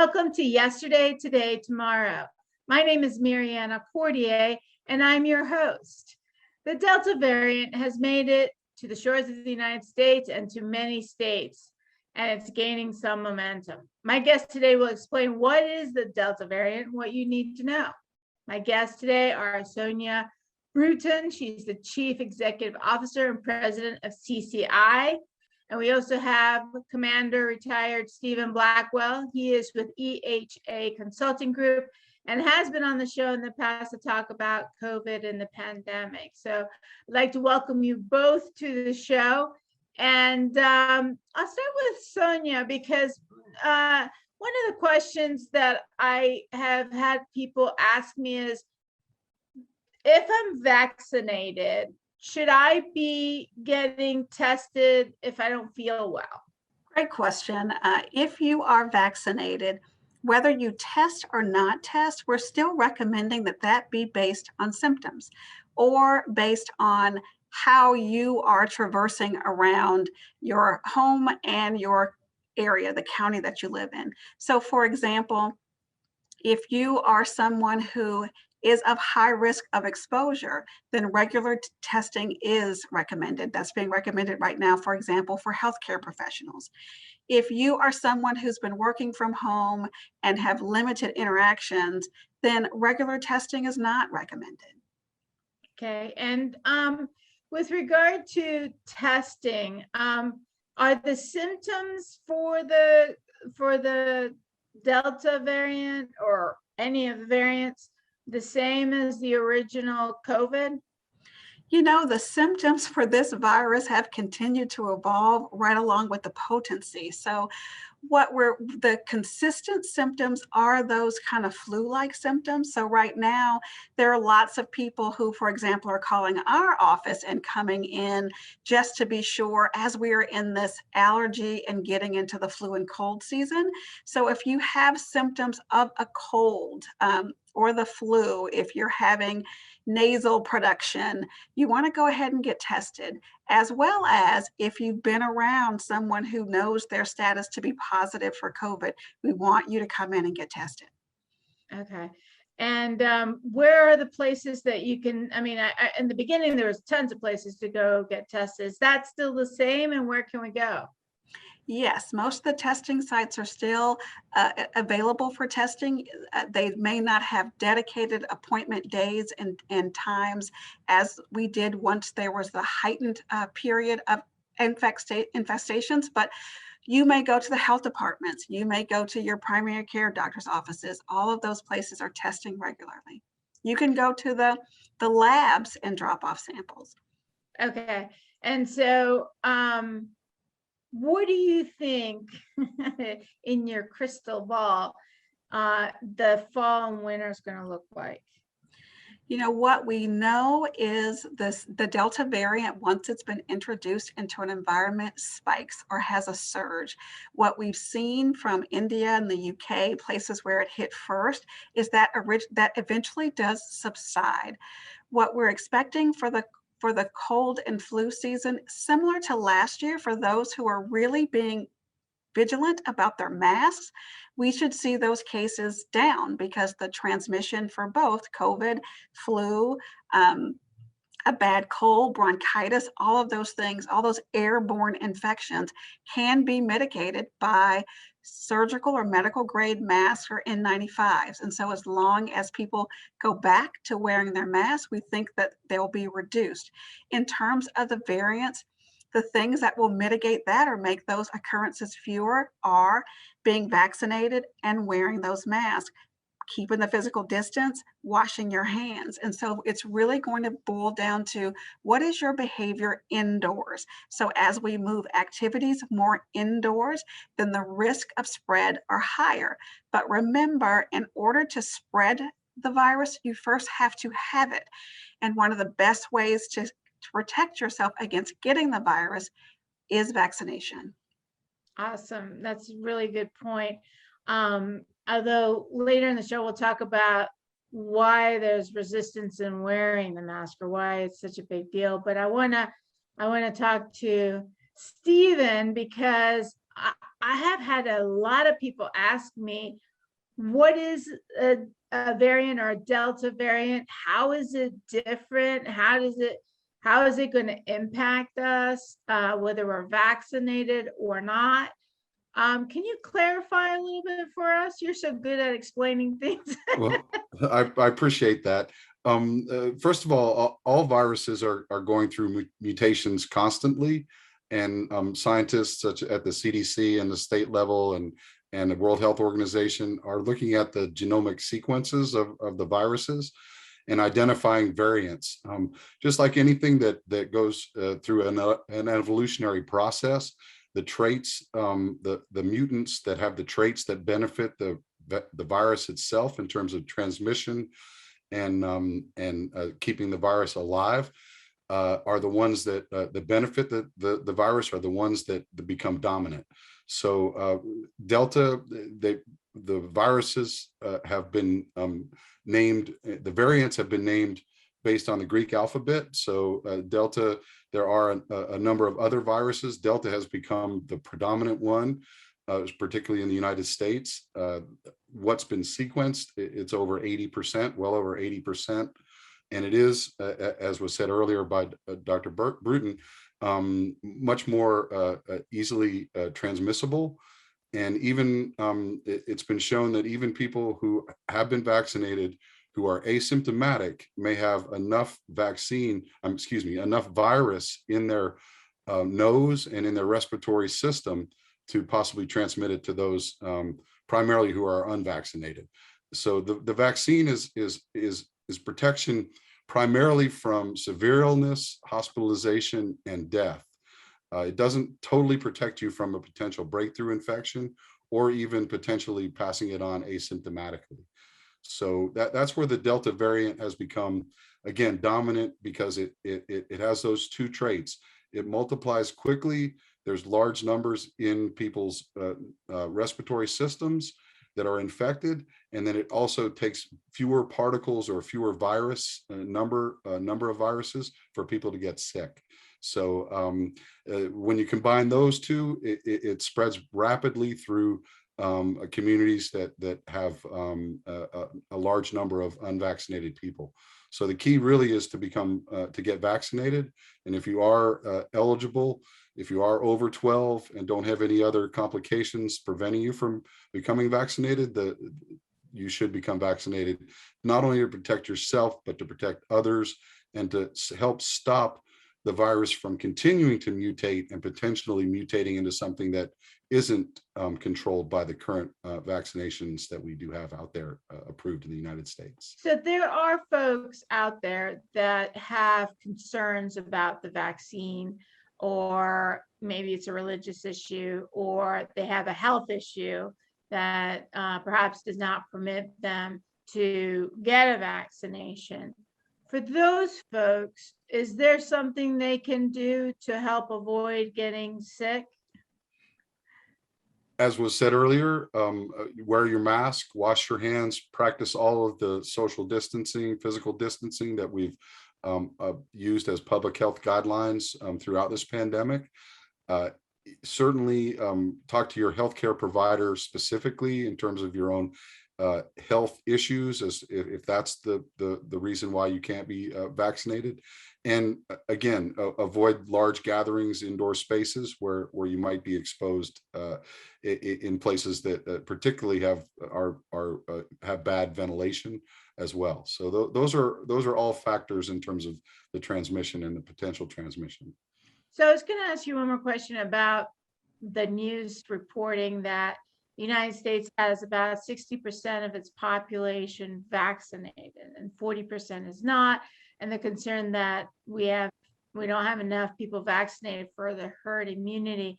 Welcome to Yesterday, Today, Tomorrow. My name is Mariana Cordier, and I'm your host. The Delta variant has made it to the shores of the United States and to many states, and it's gaining some momentum. My guest today will explain what is the Delta variant and what you need to know. My guests today are Sonia Bruton. She's the Chief Executive Officer and President of CCI. And we also have Commander retired Stephen Blackwell. He is with EHA Consulting Group and has been on the show in the past to talk about COVID and the pandemic. So I'd like to welcome you both to the show. And I'll start with Sonia because one of the questions that I have had people ask me is, if I'm vaccinated, should I be getting tested if I don't feel well? Great question. If you are vaccinated, whether you test or not test, we're still recommending that be based on symptoms or based on how you are traversing around your home and your area, the county that you live in. So for example, if you are someone who is of high risk of exposure, then regular testing is recommended. That's being recommended right now, for example, for healthcare professionals. If you are someone who's been working from home and have limited interactions, then regular testing is not recommended. Okay, and with regard to testing, are the symptoms for the Delta variant or any of the variants the same as the original COVID? You know, the symptoms for this virus have continued to evolve right along with the potency. So the consistent symptoms are those kind of flu-like symptoms. So right now, there are lots of people who, for example, are calling our office and coming in just to be sure as we are in this allergy and getting into the flu and cold season. So if you have symptoms of a cold or the flu, if you're having nasal production, you want to go ahead and get tested, as well as if you've been around someone who knows their status to be positive for COVID, we want you to come in and get tested. Okay. And where are the places that you can, in the beginning, there was tons of places to go get tested. Is that still the same, and where can we go? Yes, most of the testing sites are still available for testing. They may not have dedicated appointment days and times as we did once there was the heightened period of infestations, but you may go to the health departments, you may go to your primary care doctor's offices. All of those places are testing regularly. You can go to the labs and drop off samples. Okay, and so what do you think in your crystal ball the fall and winter is going to look like? You know, what we know is the Delta variant, once it's been introduced into an environment, spikes or has a surge. What we've seen from India and the UK, places where it hit first, is that eventually does subside. What we're expecting for the cold and flu season, similar to last year, for those who are really being vigilant about their masks, we should see those cases down because the transmission for both COVID, flu, a bad cold, bronchitis, all of those things, all those airborne infections can be mitigated by surgical or medical grade masks or N95s. And so as long as people go back to wearing their masks, we think that they'll be reduced. In terms of the variants, the things that will mitigate that or make those occurrences fewer are being vaccinated and wearing those masks, keeping the physical distance, washing your hands. And so it's really going to boil down to what is your behavior indoors. So as we move activities more indoors, then the risk of spread are higher. But remember, in order to spread the virus, you first have to have it. And one of the best ways to protect yourself against getting the virus is vaccination. Awesome. That's a really good point. Although later in the show, we'll talk about why there's resistance in wearing the mask or why it's such a big deal. But I want to talk to Stephen because I have had a lot of people ask me, what is a variant or a Delta variant? How is it different? How is it going to impact us, whether we're vaccinated or not? Can you clarify a little bit for us? You're so good at explaining things. Well, I appreciate that. First of all viruses are going through mutations constantly, and scientists such at the CDC and the state level and the World Health Organization are looking at the genomic sequences of the viruses and identifying variants. Just like anything that goes through an evolutionary process, the traits, the mutants that have the traits that benefit the virus itself in terms of transmission and keeping the virus alive are the ones that benefit the virus, are the ones that become dominant. So Delta, the viruses have been named, the variants have been named based on the Greek alphabet. So Delta, there are a number of other viruses. Delta has become the predominant one, particularly in the United States. What's been sequenced, it's over 80%, well over 80%. And it is, as was said earlier by Dr. Bruton, much more easily transmissible. And even it's been shown that even people who have been vaccinated who are asymptomatic may have enough enough virus in their nose and in their respiratory system to possibly transmit it to those primarily who are unvaccinated. So the vaccine is protection primarily from severe illness, hospitalization, and death. It doesn't totally protect you from a potential breakthrough infection or even potentially passing it on asymptomatically. So that's where the Delta variant has become, again, dominant, because it has those two traits. It multiplies quickly. There's large numbers in people's respiratory systems that are infected, and then it also takes fewer particles or fewer virus number of viruses for people to get sick. So when you combine those two, it spreads rapidly through communities that have a large number of unvaccinated people. So the key really is to to get vaccinated. And if you are eligible, if you are over 12 and don't have any other complications preventing you from becoming vaccinated, you should become vaccinated, not only to protect yourself, but to protect others and to help stop the virus from continuing to mutate and potentially mutating into something that isn't controlled by the current vaccinations that we do have out there approved in the United States. So there are folks out there that have concerns about the vaccine, or maybe it's a religious issue, or they have a health issue that perhaps does not permit them to get a vaccination. For those folks, is there something they can do to help avoid getting sick? As was said earlier, wear your mask, wash your hands, practice all of the social distancing, physical distancing that we've used as public health guidelines throughout this pandemic. Certainly talk to your healthcare provider specifically in terms of your own health issues, as if that's the reason why you can't be vaccinated. And again, avoid large gatherings, indoor spaces where you might be exposed in places that particularly have bad ventilation as well. So those are all factors in terms of the transmission and the potential transmission. So I was going to ask you one more question about the news reporting that the United States has about 60% of its population vaccinated and 40% is not, and the concern that we don't have enough people vaccinated for the herd immunity.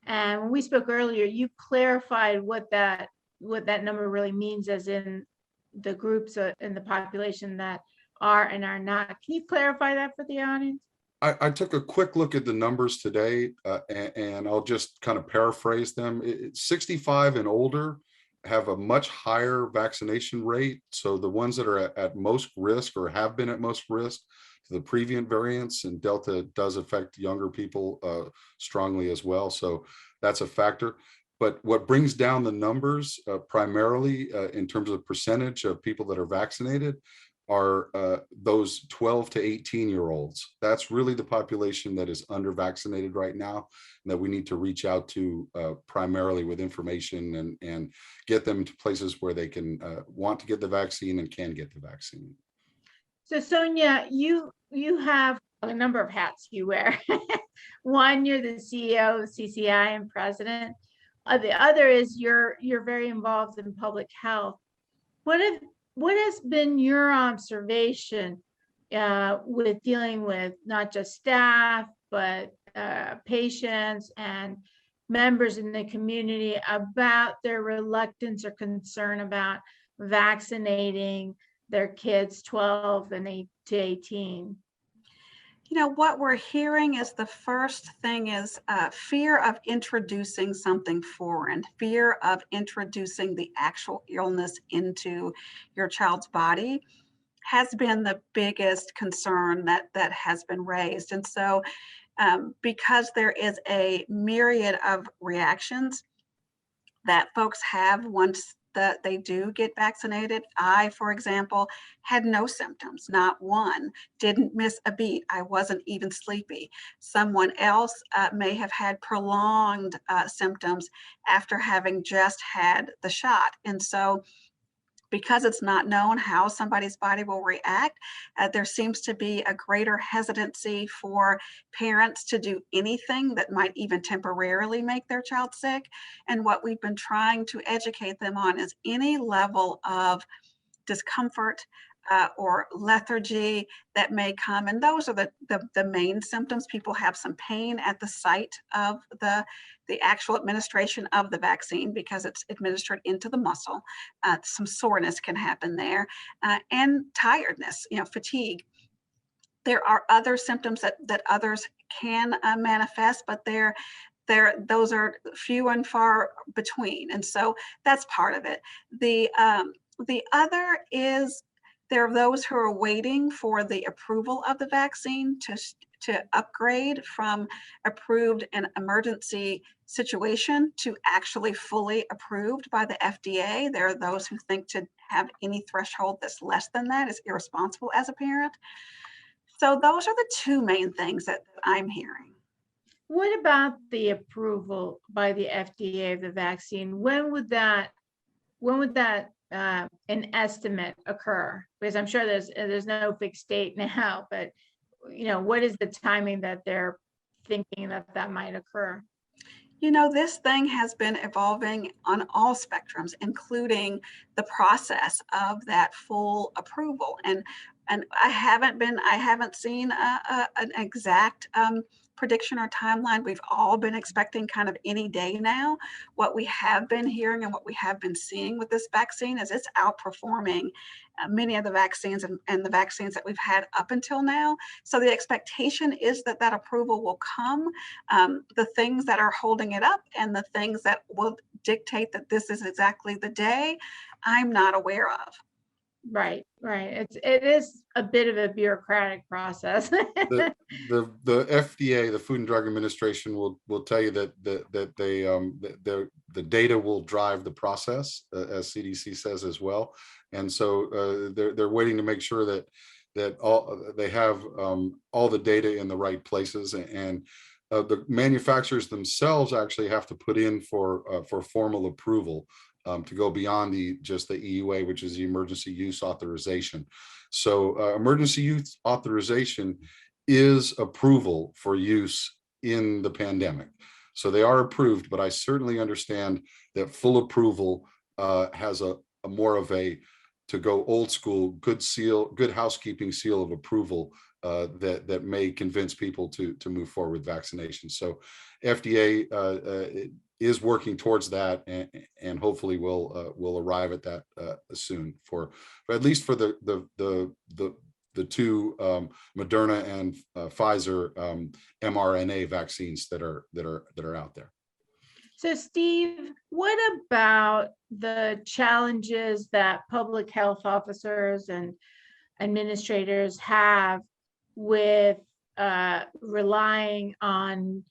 And when we spoke earlier, you clarified what that number really means, as in the groups in the population that are and are not. Can you clarify that for the audience? I took a quick look at the numbers today, and I'll just kind of paraphrase them. 65 and older have a much higher vaccination rate. So the ones that are at most risk or have been at most risk to the previous variants, and Delta does affect younger people strongly as well. So that's a factor. But what brings down the numbers primarily in terms of percentage of people that are vaccinated are those 12 to 18-year-olds. That's really the population that is under vaccinated right now, and that we need to reach out to primarily with information and get them to places where they can want to get the vaccine and can get the vaccine. So Sonia, you have a number of hats you wear. One, you're the CEO of CCI and president. The other is you're very involved in public health. What has been your observation with dealing with not just staff, but patients and members in the community about their reluctance or concern about vaccinating their kids 12 and to 18? You know, what we're hearing is the first thing is fear of introducing something foreign, fear of introducing the actual illness into your child's body has been the biggest concern that has been raised. And so because there is a myriad of reactions that folks have once that they do get vaccinated. I, for example, had no symptoms, not one, didn't miss a beat. I wasn't even sleepy. Someone else may have had prolonged symptoms after having just had the shot. And so because it's not known how somebody's body will react, there seems to be a greater hesitancy for parents to do anything that might even temporarily make their child sick. And what we've been trying to educate them on is any level of discomfort or lethargy that may come. And those are the main symptoms. People have some pain at the site of the actual administration of the vaccine because it's administered into the muscle. Some soreness can happen there and tiredness, fatigue. There are other symptoms that others can manifest, but those are few and far between. And so that's part of it. The other is there are those who are waiting for the approval of the vaccine to upgrade from approved in emergency situation to actually fully approved by the FDA. There are those who think to have any threshold that's less than that is irresponsible as a parent. So those are the two main things that I'm hearing. What about the approval by the FDA of the vaccine? When would that an estimate occur? Because I'm sure there's no fixed date now, but what is the timing that they're thinking that might occur? This thing has been evolving on all spectrums, including the process of that full approval. And I haven't seen an exact prediction or timeline. We've all been expecting kind of any day now. What we have been hearing and what we have been seeing with this vaccine is it's outperforming many of the vaccines and the vaccines that we've had up until now. So the expectation is that approval will come. The things that are holding it up and the things that will dictate that this is exactly the day, I'm not aware of. Right. It is a bit of a bureaucratic process. The FDA, the Food and Drug Administration, will tell you that the data will drive the process, as CDC says as well. And so they're waiting to make sure that they have all the data in the right places, and the manufacturers themselves actually have to put in for formal approval. To go beyond just the EUA, which is the emergency use authorization. So emergency use authorization is approval for use in the pandemic. So they are approved, but I certainly understand that full approval has a more of a, to go old school, good housekeeping seal of approval that may convince people to move forward with vaccination. So FDA is working towards that, and hopefully will arrive at that soon for at least for the two Moderna and Pfizer mRNA vaccines that are out there. So Steve, what about the challenges that public health officers and administrators have with relying on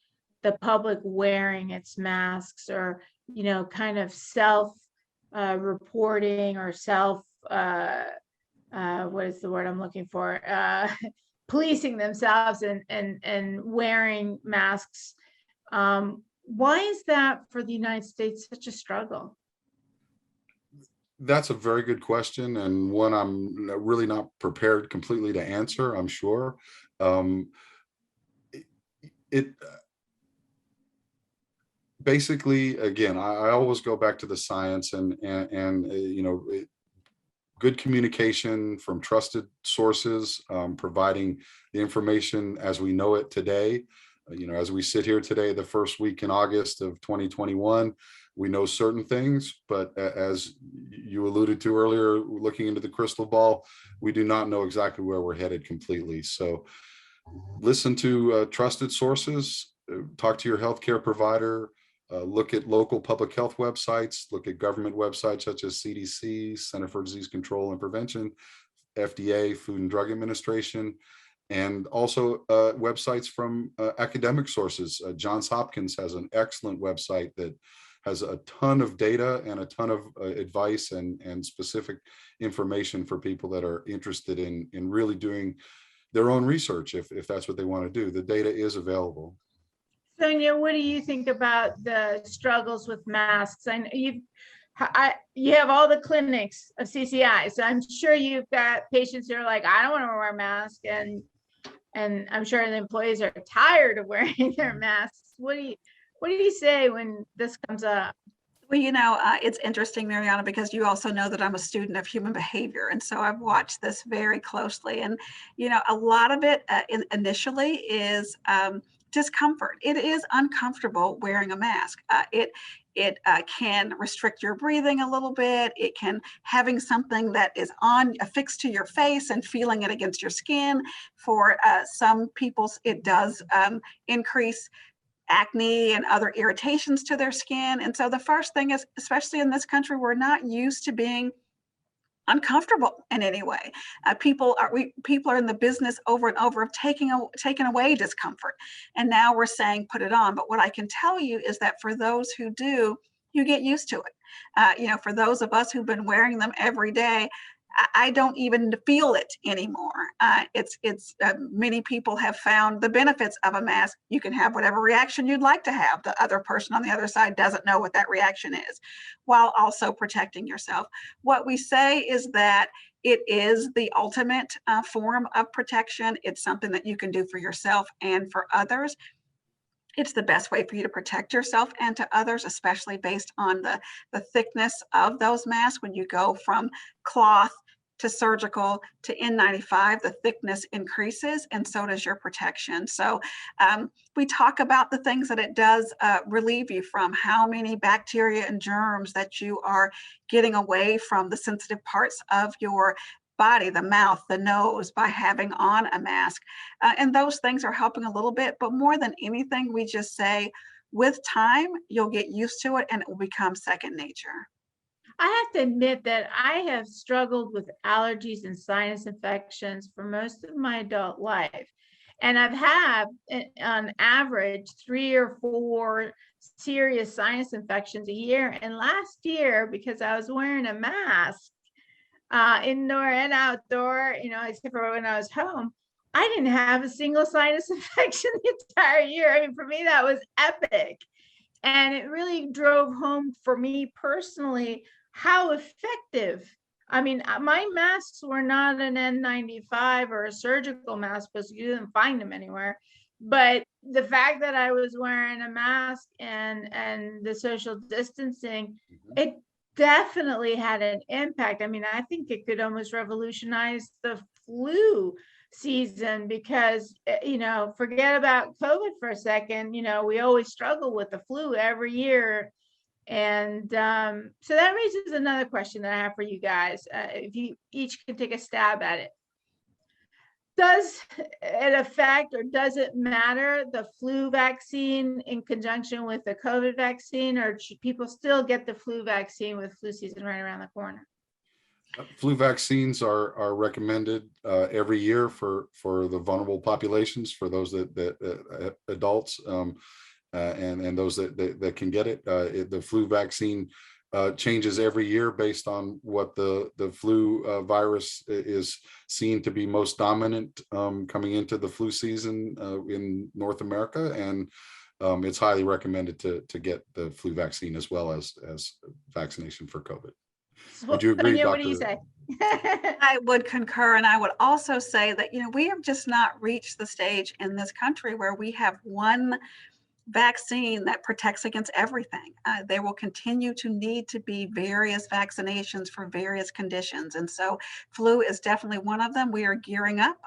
the public wearing its masks, or, you know, kind of self reporting, or self what is the word I'm looking for? Policing themselves and wearing masks. Why is that for the United States such a struggle? That's a very good question, and one I'm really not prepared completely to answer, I'm sure. It basically, again, I always go back to the science, and you know, good communication from trusted sources, providing the information as we know it today. You know, as we sit here today, the first week in August of 2021, we know certain things, but as you alluded to earlier, looking into the crystal ball, we do not know exactly where we're headed completely. So listen to trusted sources, talk to your healthcare provider, look at local public health websites, look at government websites such as CDC, Center for Disease Control and Prevention, FDA, Food and Drug Administration, and also websites from academic sources. Johns Hopkins has an excellent website that has a ton of data and a ton of advice and specific information for people that are interested in really doing their own research, if that's what they want to do. The data is available. Sonia, what do you think about the struggles with masks? I know you have all the clinics of CCI, so I'm sure you've got patients who are like, I don't want to wear a mask, and I'm sure the employees are tired of wearing their masks. What do you say when this comes up? Well, you know, it's interesting, Mariana, because you also know that I'm a student of human behavior. And so I've watched this very closely. And, you know, a lot of it initially is discomfort. It is uncomfortable wearing a mask. It can restrict your breathing a little bit. It can, having something that is affixed to your face and feeling it against your skin. For some people, it does increase acne and other irritations to their skin. And so the first thing is, especially in this country, we're not used to being uncomfortable in any way. People are in the business over and over of taking away discomfort. And now we're saying, put it on. But what I can tell you is that for those who do, you get used to it. You know, for those of us who've been wearing them every day, I don't even feel it anymore. Many people have found the benefits of a mask. You can have whatever reaction you'd like to have. The other person on the other side doesn't know what that reaction is, while also protecting yourself. What we say is that it is the ultimate form of protection. It's something that you can do for yourself and for others. It's the best way for you to protect yourself and to others, especially based on the thickness of those masks. When you go from cloth to surgical to N95, the thickness increases, and so does your protection. So we talk about the things that it does relieve you from, how many bacteria and germs that you are getting away from the sensitive parts of your body, the mouth, the nose, by having on a mask. And those things are helping a little bit, but more than anything, we just say, with time, you'll get used to it and it will become second nature. I have to admit that I have struggled with allergies and sinus infections for most of my adult life. And I've had, on average, 3 or 4 serious sinus infections a year. And last year, because I was wearing a mask, indoor and outdoor, you know, except for when I was home, I didn't have a single sinus infection the entire year. I mean, for me, that was epic. And it really drove home for me personally how effective. I mean, my masks were not an N95 or a surgical mask because you didn't find them anywhere. But the fact that I was wearing a mask and the social distancing, it definitely had an impact. I mean, I think it could almost revolutionize the flu season because, you know, forget about COVID for a second. You know, we always struggle with the flu every year. And so that raises another question that I have for you guys. If you each can take a stab at it. Does it affect, or does it matter, the flu vaccine in conjunction with the COVID vaccine, or should people still get the flu vaccine with flu season right around the corner? Flu vaccines are recommended every year for the vulnerable populations, for those that adults. and those that can get it. The flu vaccine changes every year based on what the flu virus is seen to be most dominant coming into the flu season in North America, and it's highly recommended to get the flu vaccine as well as vaccination for COVID. Would you agree, Sonia, Dr.? what do you say? I would concur, and I would also say that, we have just not reached the stage in this country where we have one vaccine that protects against everything. There will continue to need to be various vaccinations for various conditions. And so flu is definitely one of them. We are gearing up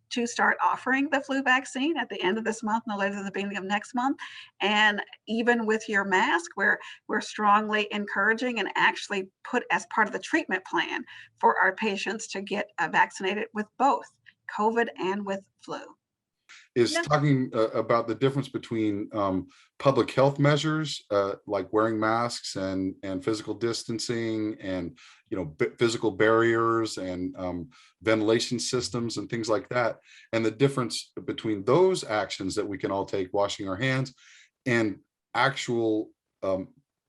to start offering the flu vaccine at the end of this month, no later than the beginning of next month. And even with your mask, we're strongly encouraging and actually put as part of the treatment plan for our patients to get vaccinated with both COVID and with flu. Is No. talking about the difference between public health measures like wearing masks and physical distancing and physical barriers and ventilation systems and things like that, and the difference between those actions that we can all take, washing our hands, and actual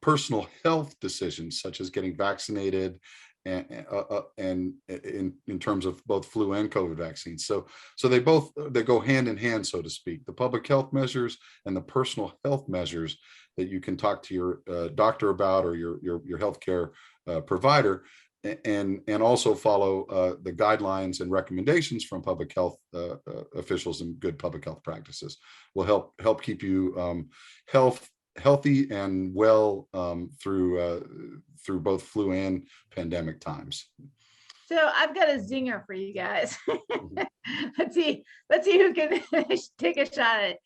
personal health decisions such as getting vaccinated and in terms of both flu and COVID vaccines. So they go hand in hand, so to speak. The public health measures and the personal health measures that you can talk to your doctor about, or your healthcare provider, and also follow the guidelines and recommendations from public health officials and good public health practices will help keep you healthy and well through both flu and pandemic times. So I've got a zinger for you guys. Let's see who can take a shot at it.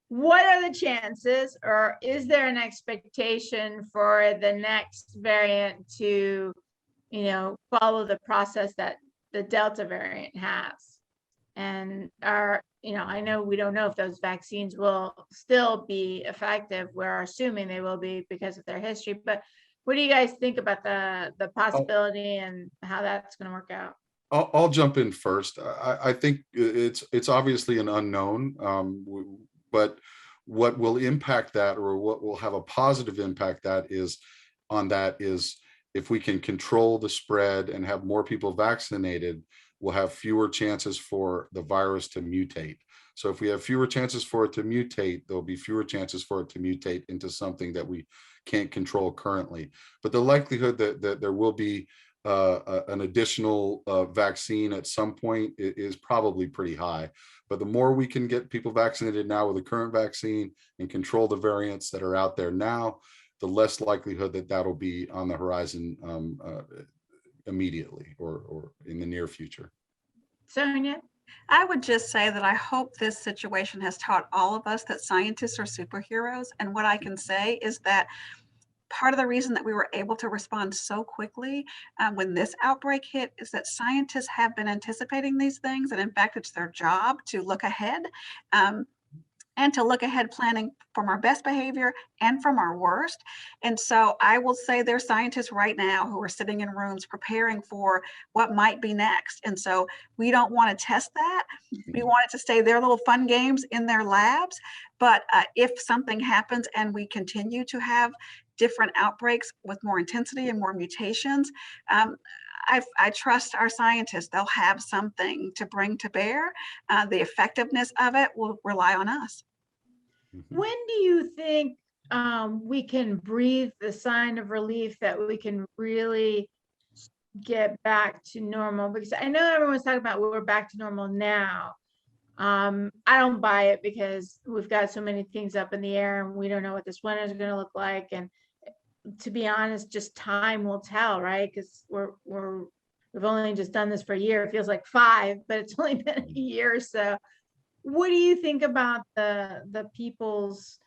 What are the chances, or is there an expectation for the next variant to, follow the process that the Delta variant has? And I know we don't know if those vaccines will still be effective. We're assuming they will be because of their history, but what do you guys think about the possibility and how that's going to work out? I'll jump in first. I think it's obviously an unknown, but what will impact that, or what will have a positive impact is if we can control the spread and have more people vaccinated, we'll have fewer chances for the virus to mutate. So if we have fewer chances for it to mutate, there'll be fewer chances for it to mutate into something that we can't control currently. But the likelihood that there will be an additional vaccine at some point is probably pretty high. But the more we can get people vaccinated now with the current vaccine and control the variants that are out there now, the less likelihood that that'll be on the horizon immediately or in the near future. Sonia? I would just say that I hope this situation has taught all of us that scientists are superheroes. And what I can say is that part of the reason that we were able to respond so quickly when this outbreak hit is that scientists have been anticipating these things. And in fact, it's their job to look ahead and to look ahead, planning from our best behavior and from our worst. And so I will say there's scientists right now who are sitting in rooms preparing for what might be next. And so we don't want to test that. We want it to stay their little fun games in their labs. But if something happens and we continue to have different outbreaks with more intensity and more mutations, I trust our scientists. They'll have something to bring to bear. The effectiveness of it will rely on us. When do you think we can breathe the sign of relief that we can really get back to normal? Because I know everyone's talking about we're back to normal now. I don't buy it because we've got so many things up in the air and we don't know what this winter is going to look like. And to be honest, just time will tell, right? Because we've only just done this for a year. It feels like 5, but it's only been a year. So what do you think about the people's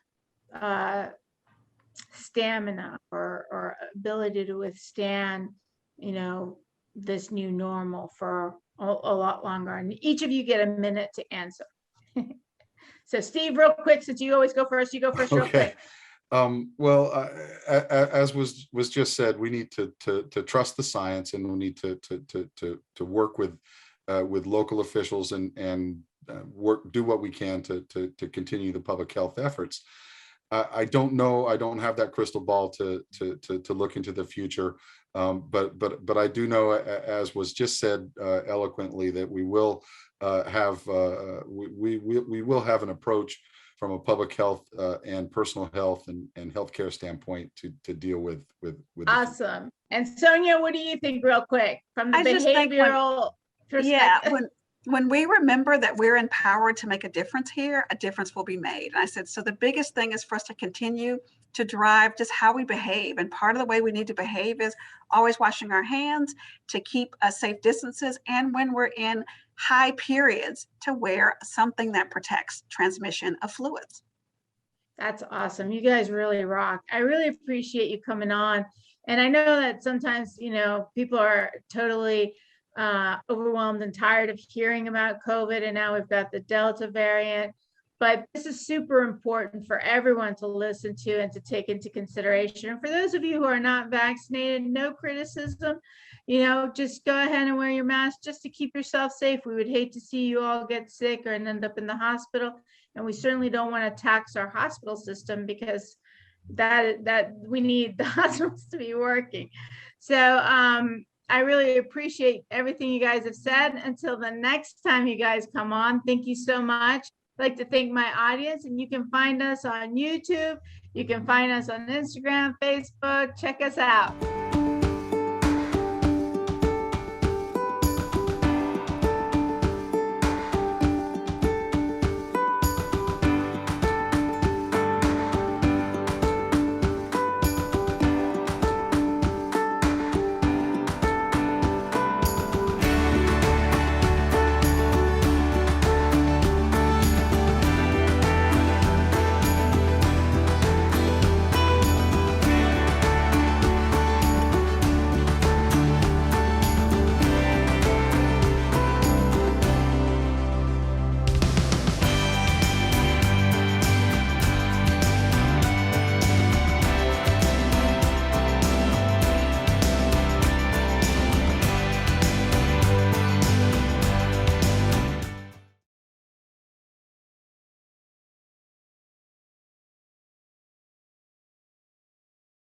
stamina or ability to withstand, this new normal for a lot longer? And each of you get a minute to answer. So Steve, real quick, since you always go first, you go first real quick. Well, as was just said, we need to trust the science, and we need to work with local officials and do what we can to continue the public health efforts. I don't know. I don't have that crystal ball to look into the future. But I do know, as was just said eloquently, that we will have we will have an approach from a public health and personal health and healthcare standpoint to deal with the future. Awesome. And Sonia, what do you think real quick from the I just think behavioral Yeah, perspective? when we remember that we're empowered to make a difference here, a difference will be made. And I said, so the biggest thing is for us to continue to drive just how we behave. And part of the way we need to behave is always washing our hands, to keep safe distances, and when we're in high periods, to wear something that protects transmission of fluids. That's awesome. You guys really rock. I really appreciate you coming on. And I know that sometimes, people are totally overwhelmed and tired of hearing about COVID, and now we've got the Delta variant. But this is super important for everyone to listen to and to take into consideration. And for those of you who are not vaccinated, no criticism, just go ahead and wear your mask just to keep yourself safe. We would hate to see you all get sick or end up in the hospital. And we certainly don't want to tax our hospital system, because that we need the hospitals to be working. So I really appreciate everything you guys have said. Until the next time you guys come on, thank you so much. I'd like to thank my audience, and you can find us on YouTube. You can find us on Instagram, Facebook. Check us out.